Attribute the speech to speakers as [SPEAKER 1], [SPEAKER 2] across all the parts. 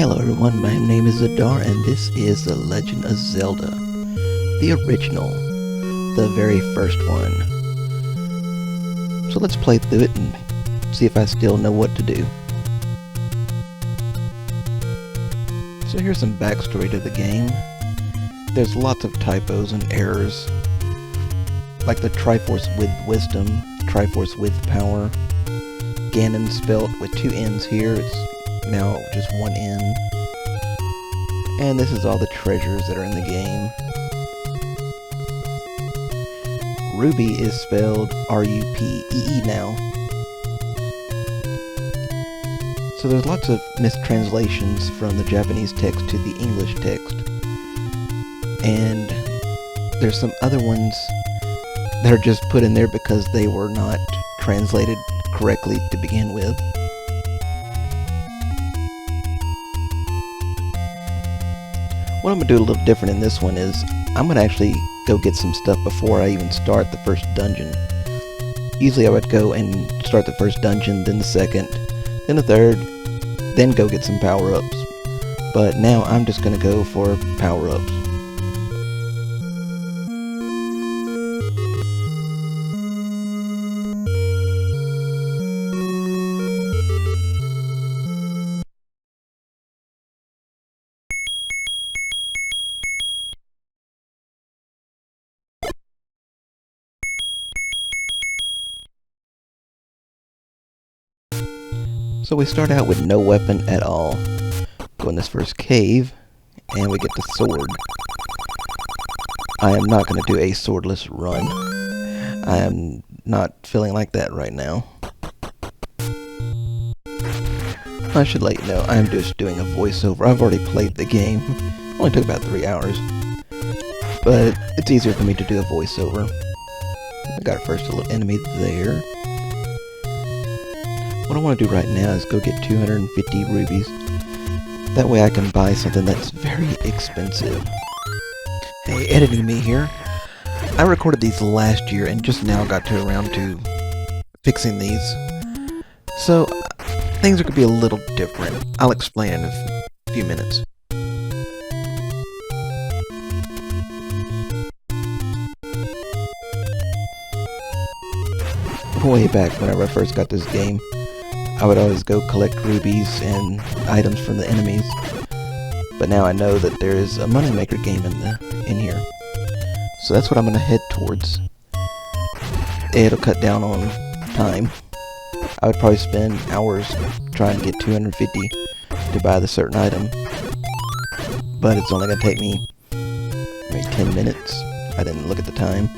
[SPEAKER 1] Hello everyone, my name is Zadar and this is The Legend of Zelda. The original. The very first one. So let's play through it and see if I still know what to do. So here's some backstory to the game. There's lots of typos and errors. Like the Triforce with Wisdom, Triforce with Power. Ganon spelled with two N's here, it's now just one N. And this is all the treasures that are in the game. Ruby is spelled R-U-P-E-E now. So there's lots of mistranslations from the Japanese text to the English text. And there's some other ones that are just put in there because they were not translated correctly to begin with. What I'm going to do a little different in this one is I'm going to actually go get some stuff before I even start the first dungeon. Usually I would go and start the first dungeon, then the second, then the third, then go get some power-ups. But now I'm just going to go for power-ups. So we start out with no weapon at all. Go in this first cave, and we get the sword. I am not going to do a swordless run. I am not feeling like that right now. I should let you know, I'm just doing a voiceover. I've already played the game. It only took about 3 hours. But it's easier for me to do a voiceover. I got our first little enemy there. What I want to do right now is go get 250 rubies. That way I can buy something that's very expensive. Hey, editing me here. I recorded these last year and just now got around to fixing these. So, things are going to be a little different. I'll explain in a few minutes. Way back whenever I first got this game, I would always go collect rubies and items from the enemies, but now I know that there is a moneymaker game in here, so that's what I'm going to head towards. It'll cut down on time. I would probably spend hours trying to get 250 to buy the certain item, but it's only going to take me maybe 10 minutes. I didn't look at the time.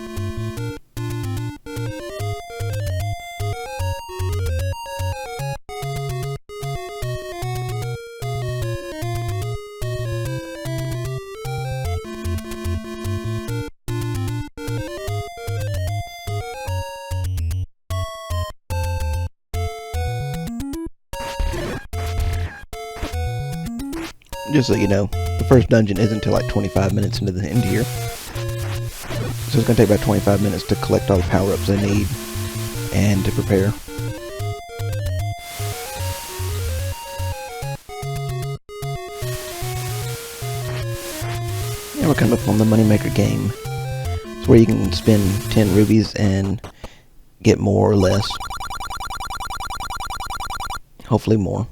[SPEAKER 1] Just so you know, the first dungeon isn't until like 25 minutes into the end here. So it's going to take about 25 minutes to collect all the power-ups I need and to prepare. And we're coming up on the moneymaker game. It's where you can spend 10 rubies and get more or less. Hopefully more.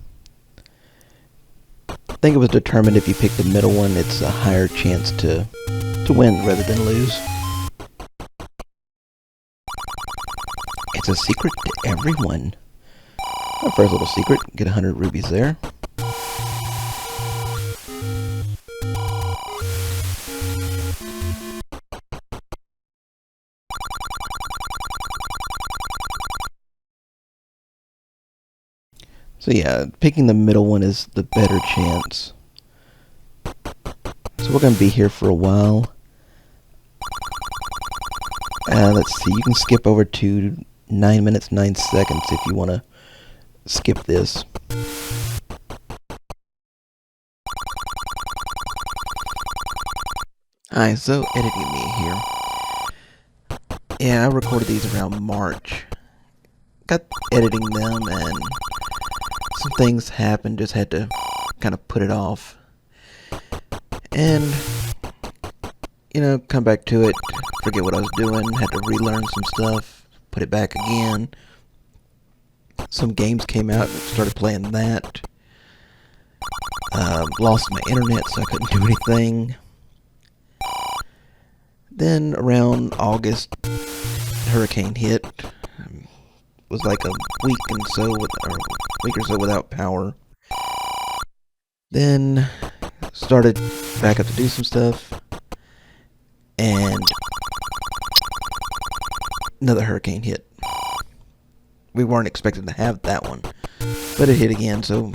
[SPEAKER 1] I think it was determined if you pick the middle one, it's a higher chance to win rather than lose. It's a secret to everyone. Our first little secret, get 100 rubies there. So yeah, picking the middle one is the better chance. So we're going to be here for a while. Let's see, you can skip over to 9 minutes 9 seconds if you want to skip this. Hi, so editing me here. Yeah, I recorded these around March. Got editing them and some things happened, just had to kind of put it off. And, come back to it, forget what I was doing, had to relearn some stuff, put it back again. Some games came out, started playing that. Lost my internet, so I couldn't do anything. Then around August, hurricane hit. Was like a week or so without power. Then started back up to do some stuff, and another hurricane hit. We weren't expected to have that one, but it hit again, so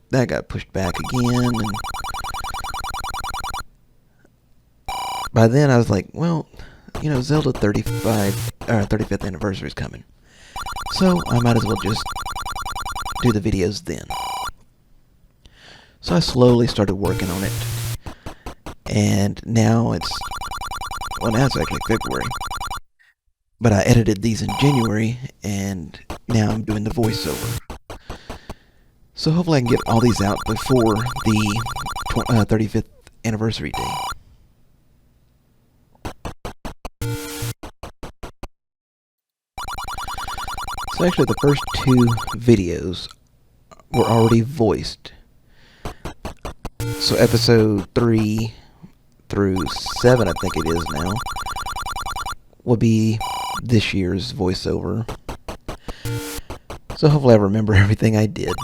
[SPEAKER 1] that got pushed back again. And by then I was like, well, Zelda 35th anniversary is coming, so I might as well just do the videos then. So I slowly started working on it, and now it's actually February, but I edited these in January, and now I'm doing the voiceover. So hopefully I can get all these out before the 35th anniversary day. So actually the first two videos were already voiced. So episode 3 through 7, I think it is now, will be this year's voiceover. So hopefully I remember everything I did.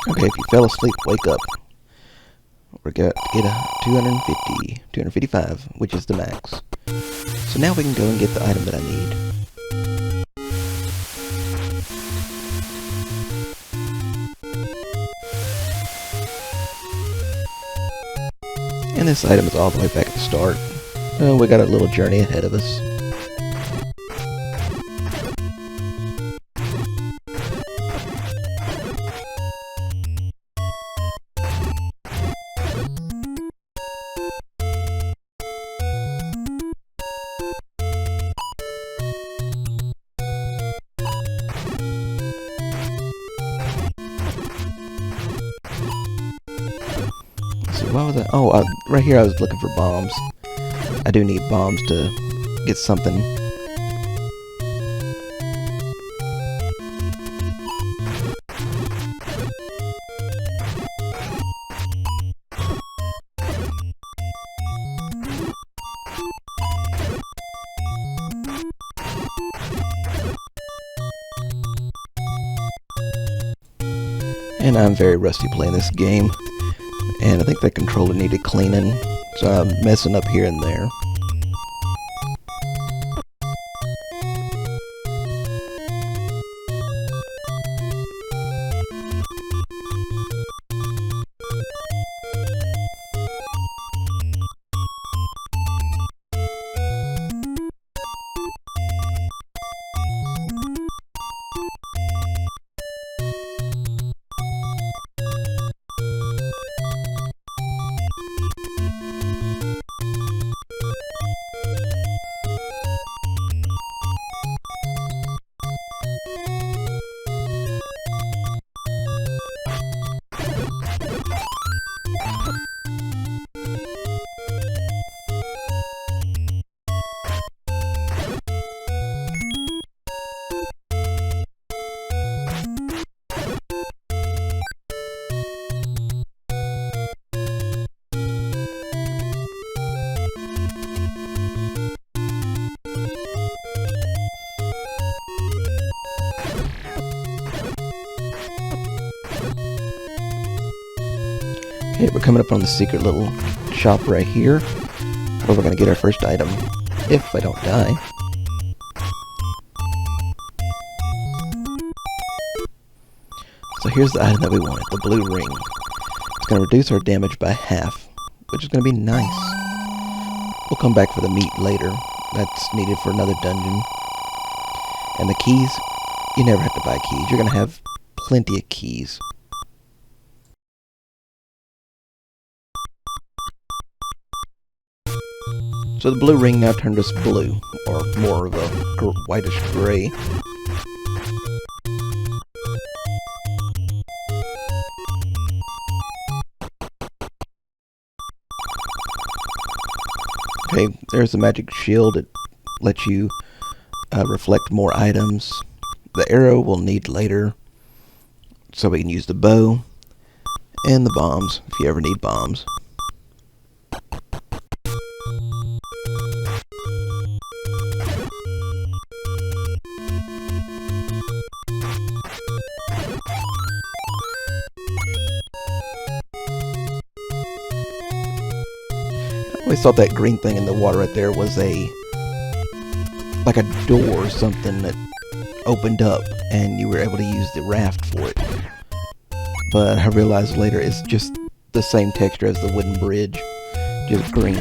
[SPEAKER 1] Okay, if you fell asleep, wake up. We're going to get a 255, which is the max. So now we can go and get the item that I need. And this item is all the way back at the start. We got a little journey ahead of us. So why was I Oh, right here I was looking for bombs. I do need bombs to get something. And I'm very rusty playing this game. And I think that controller needed cleaning, so I'm messing up here and there. Okay, we're coming up on the secret little shop right here, where we're going to get our first item, if I don't die. So here's the item that we wanted, the blue ring. It's going to reduce our damage by half, which is going to be nice. We'll come back for the meat later. That's needed for another dungeon. And the keys, you never have to buy keys. You're going to have plenty of keys. So the blue ring now turned us blue, or more of a whitish gray. Okay, there's the magic shield. It lets you reflect more items. The arrow we'll need later, so we can use the bow and the bombs, if you ever need bombs. I always thought that green thing in the water right there was like a door or something that opened up and you were able to use the raft for it. But I realized later it's just the same texture as the wooden bridge, just green.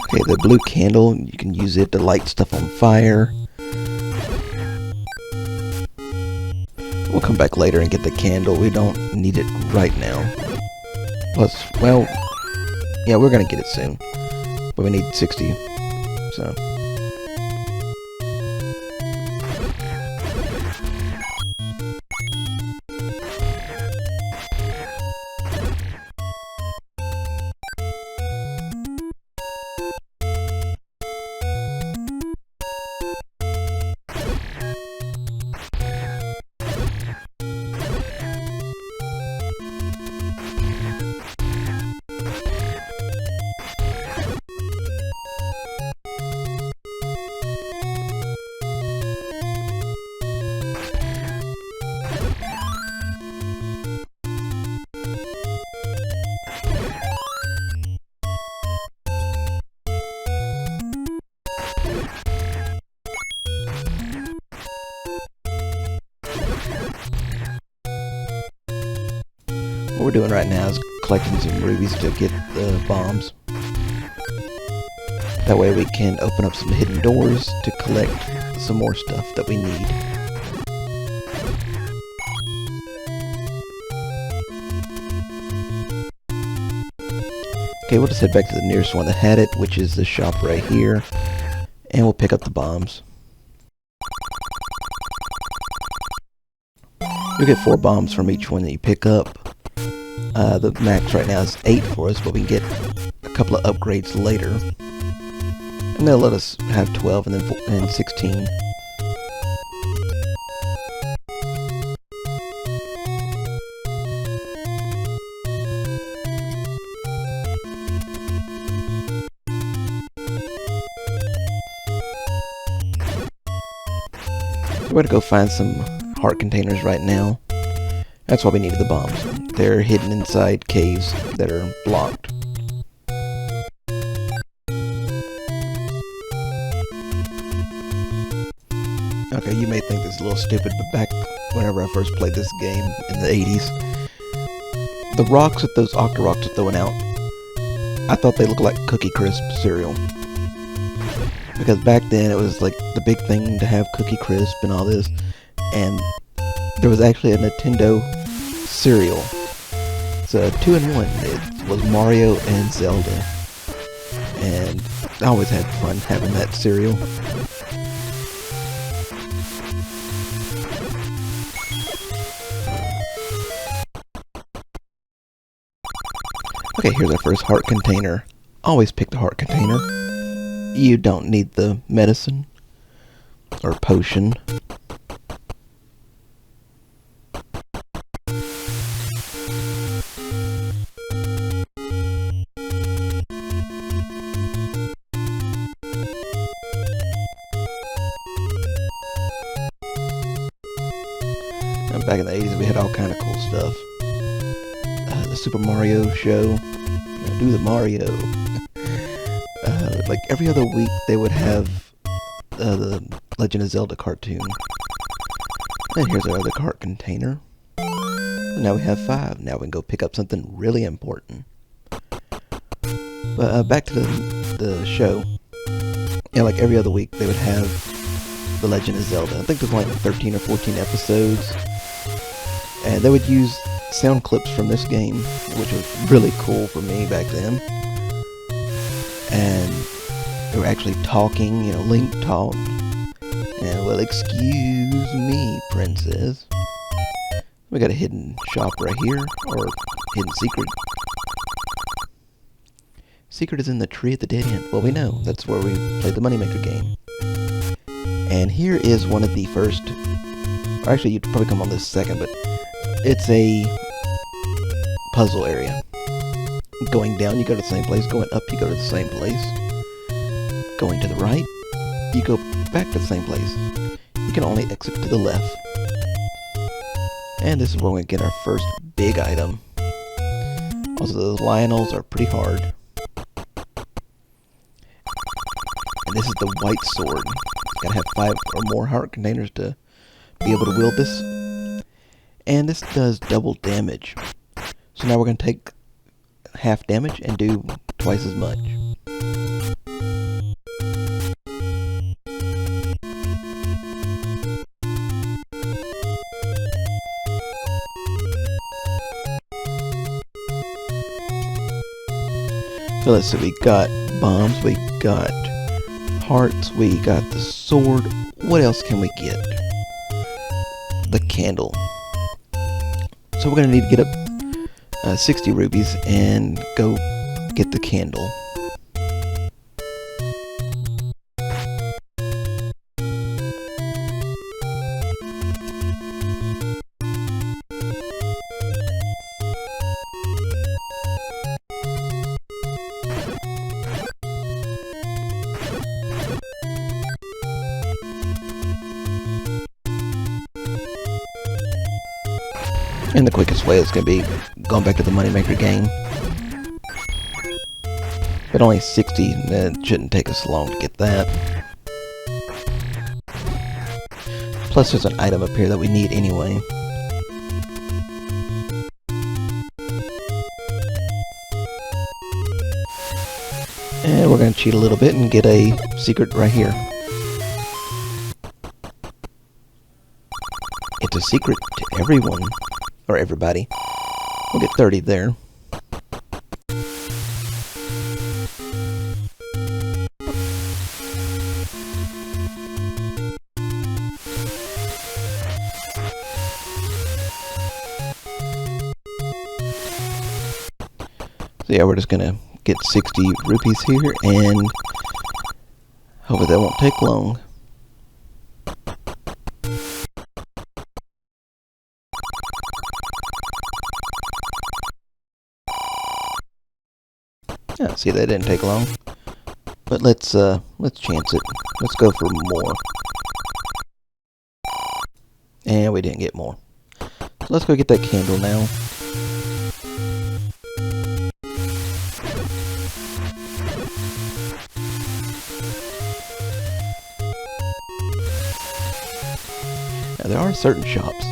[SPEAKER 1] Okay, the blue candle, you can use it to light stuff on fire. We'll come back later and get the candle. We don't need it right now. Plus, well, yeah, we're gonna get it soon. But we need 60, so. What we're doing right now is collecting some rubies to get the bombs. That way we can open up some hidden doors to collect some more stuff that we need. Okay, we'll just head back to the nearest one that had it, which is the shop right here, and we'll pick up the bombs. You get 4 bombs from each one that you pick up. The max right now is 8 for us, but we can get a couple of upgrades later. And they'll let us have 12 and then 16. We're going to go find some heart containers right now. That's why we needed the bombs. They're hidden inside caves that are blocked. Okay, you may think this is a little stupid, but back whenever I first played this game in the 80s, the rocks that those Octoroks are throwing out, I thought they looked like Cookie Crisp cereal. Because back then it was like the big thing to have Cookie Crisp and all this, and there was actually a Nintendo cereal. It's a 2-in-1. It was Mario and Zelda, and I always had fun having that cereal. Okay, here's our first heart container. Always pick the heart container. You don't need the medicine or potion. And back in the 80s, we had all kind of cool stuff. The Super Mario show. Do the Mario. Like every other week, they would have the Legend of Zelda cartoon. And here's our other cart container. And now we have 5. Now we can go pick up something really important. But back to the show. Yeah, like every other week, they would have the Legend of Zelda. I think there's like 13 or 14 episodes. And they would use sound clips from this game, which was really cool for me back then. And they were actually talking, you know, Link talked. And, well, excuse me, princess. We got a hidden shop right here, or hidden secret. Secret is in the tree at the dead end. Well, we know. That's where we played the Moneymaker game. And here is one of the first, or actually you'd probably come on this second, but it's a puzzle area. Going down, you go to the same place. Going up, you go to the same place. Going to the right, you go back to the same place. You can only exit to the left. And this is where we get our first big item. Also, those Lionels are pretty hard. And this is the white sword. You gotta have 5 or more heart containers to be able to wield this. And this does double damage. So now we're gonna take half damage and do twice as much. So let's see, we got bombs, we got hearts, we got the sword. What else can we get? The candle. So we're going to need to get up 60 rubies and go get the candle. And the quickest way is going to be going back to the Moneymaker game. But only 60, it shouldn't take us long to get that. Plus there's an item up here that we need anyway. And we're going to cheat a little bit and get a secret right here. It's a secret to everyone. Or everybody. We'll get 30 there. So yeah, we're just gonna get 60 rupees here, and hopefully that won't take long. Yeah, see, that didn't take long. But let's chance it. Let's go for more. And we didn't get more. So let's go get that candle now. Now there are certain shops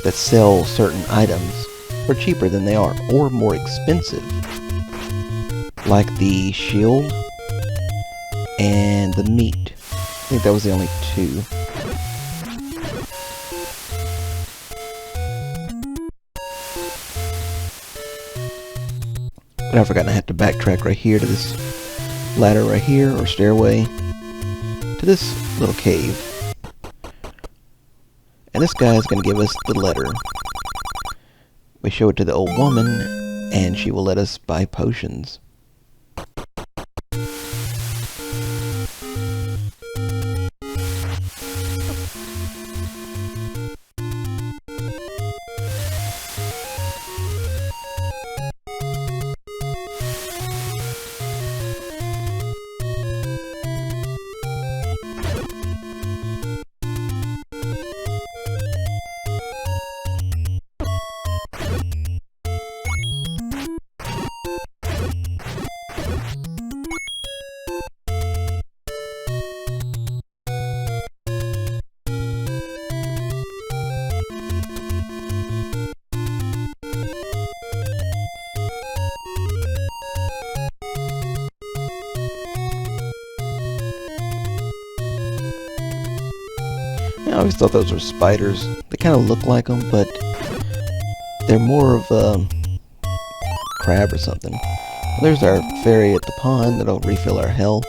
[SPEAKER 1] that sell certain items for cheaper than they are, or more expensive. Like the shield and the meat. I think that was the only two. But I forgot I had to backtrack right here to this ladder right here, or stairway, to this little cave. And this guy is going to give us the letter. We show it to the old woman, and she will let us buy potions. I always thought those were spiders. They kind of look like them, but they're more of a crab or something. There's our fairy at the pond that'll refill our health.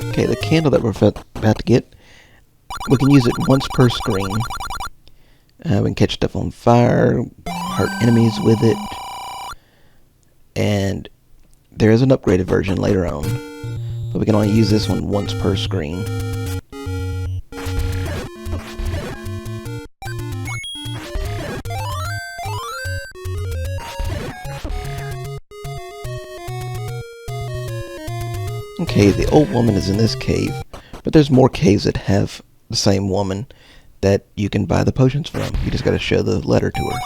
[SPEAKER 1] Okay, the candle that we're about to get, we can use it once per screen. We can catch stuff on fire, hurt enemies with it, and there is an upgraded version later on, but we can only use this one once per screen. Okay, the old woman is in this cave, but there's more caves that have the same woman that you can buy the potions from. You just gotta show the letter to her.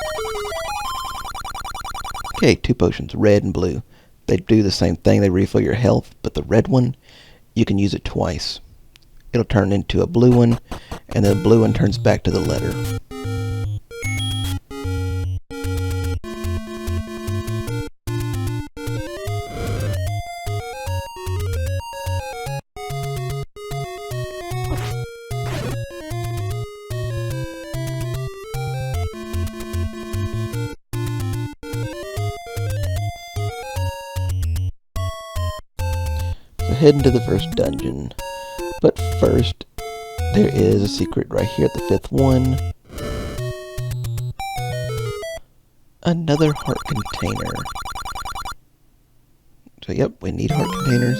[SPEAKER 1] Okay, 2 potions, red and blue. They do the same thing, they refill your health, but the red one, you can use it twice. It'll turn into a blue one, and the blue one turns back to the letter. Head into the first dungeon, but first there is a secret right here at the 5th one. Another heart container. So yep, we need heart containers.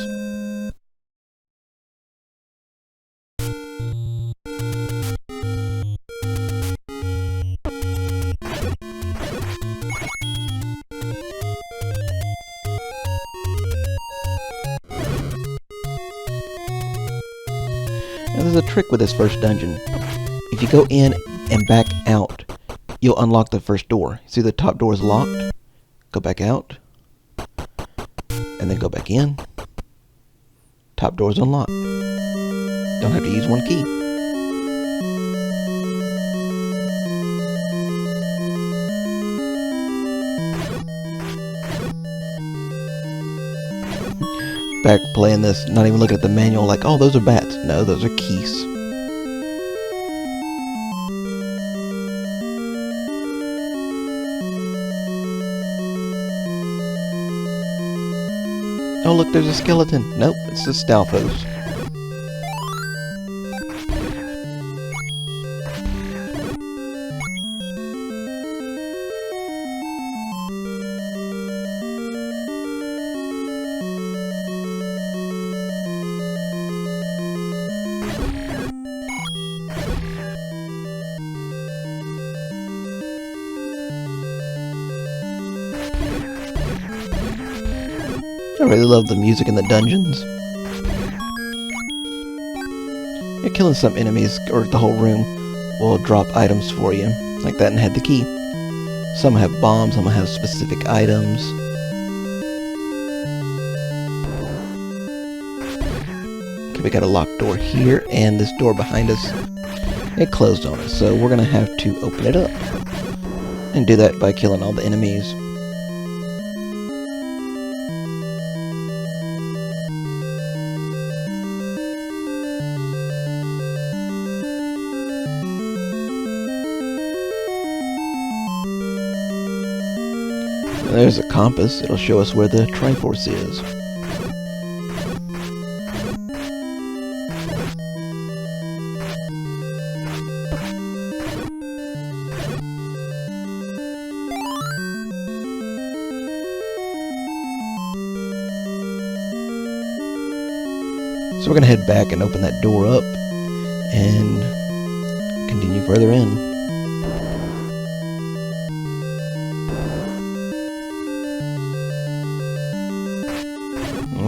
[SPEAKER 1] Now there's a trick with this first dungeon. If you go in and back out, you'll unlock the first door. See, the top door is locked. Go back out. And then go back in. Top door's unlocked. Don't have to use one key. Back playing this, not even looking at the manual like, oh, those are bats. No, those are keys. Oh, look, there's a skeleton. Nope, it's the Stalfos. I really love the music in the dungeons. You're killing some enemies, or the whole room will drop items for you, like that, and had the key. Some have bombs, some have specific items. Okay, we got a locked door here, and this door behind us, it closed on us, so we're gonna have to open it up. And do that by killing all the enemies. There's a compass. It'll show us where the Triforce is. So we're going to head back and open that door up and continue further in.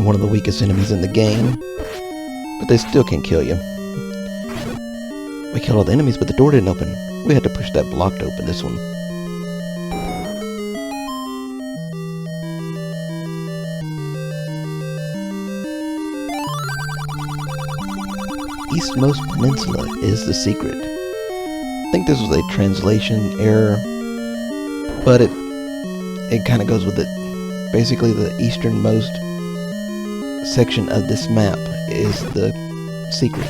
[SPEAKER 1] One of the weakest enemies in the game, but they still can kill you. We killed all the enemies, but the door didn't open. We had to push that block to open this one. Eastmost Peninsula is the secret. I think this was a translation error, but it kind of goes with it. Basically, the easternmost section of this map is the secret.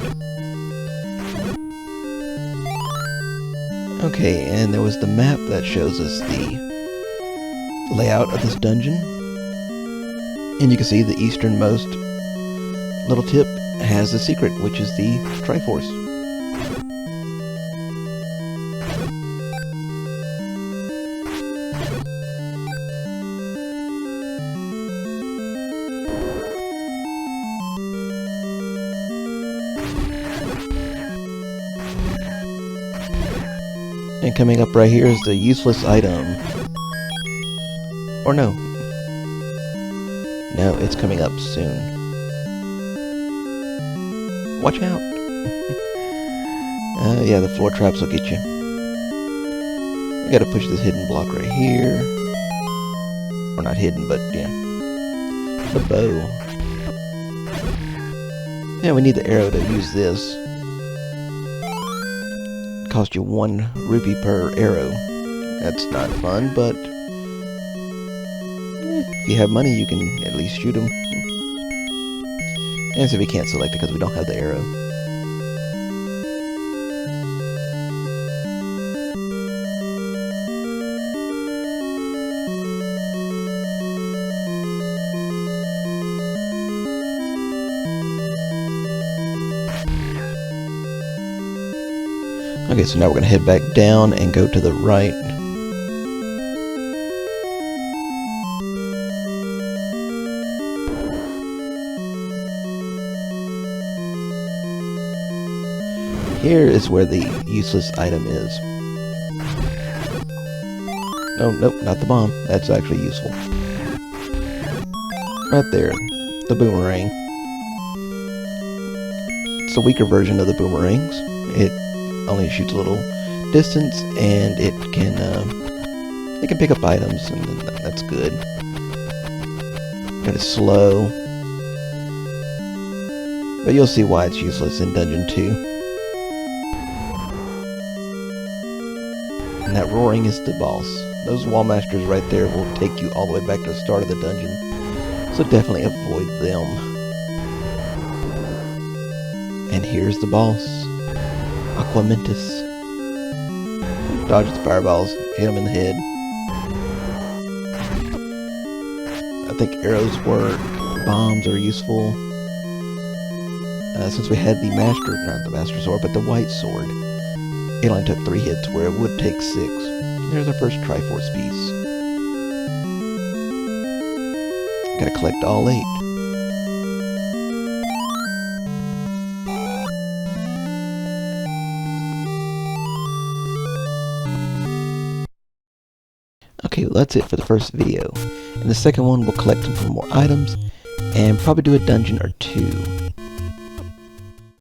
[SPEAKER 1] Okay, and there was the map that shows us the layout of this dungeon. And you can see the easternmost little tip has the secret, which is the Triforce. And coming up right here is the useless item. Or no. No, it's coming up soon. Watch out. Yeah, the floor traps will get you. You gotta push this hidden block right here. Or not hidden, but yeah. The bow. Yeah, we need the arrow to use this. Cost you 1 rupee per arrow. That's not fun, but if you have money, you can at least shoot them. And so we can't select it because we don't have the arrow. Okay, so now we're going to head back down and go to the right. Here is where the useless item is. Oh, nope, not the bomb. That's actually useful. Right there, the boomerang. It's a weaker version of the boomerangs. It only shoots a little distance, and it can pick up items, and that's good. Got it slow. But you'll see why it's useless in Dungeon 2. And that roaring is the boss. Those wall masters right there will take you all the way back to the start of the dungeon. So definitely avoid them. And here's the boss. Aquamentus. Dodge the fireballs. Hit him in the head. I think arrows work. Bombs are useful. Since we had the not the master sword, but the white sword, it only took 3 hits where it would take 6. There's our first Triforce piece. Gotta collect all 8. Okay, well that's it for the first video. In the second one, we'll collect some more items and probably do a dungeon or 2.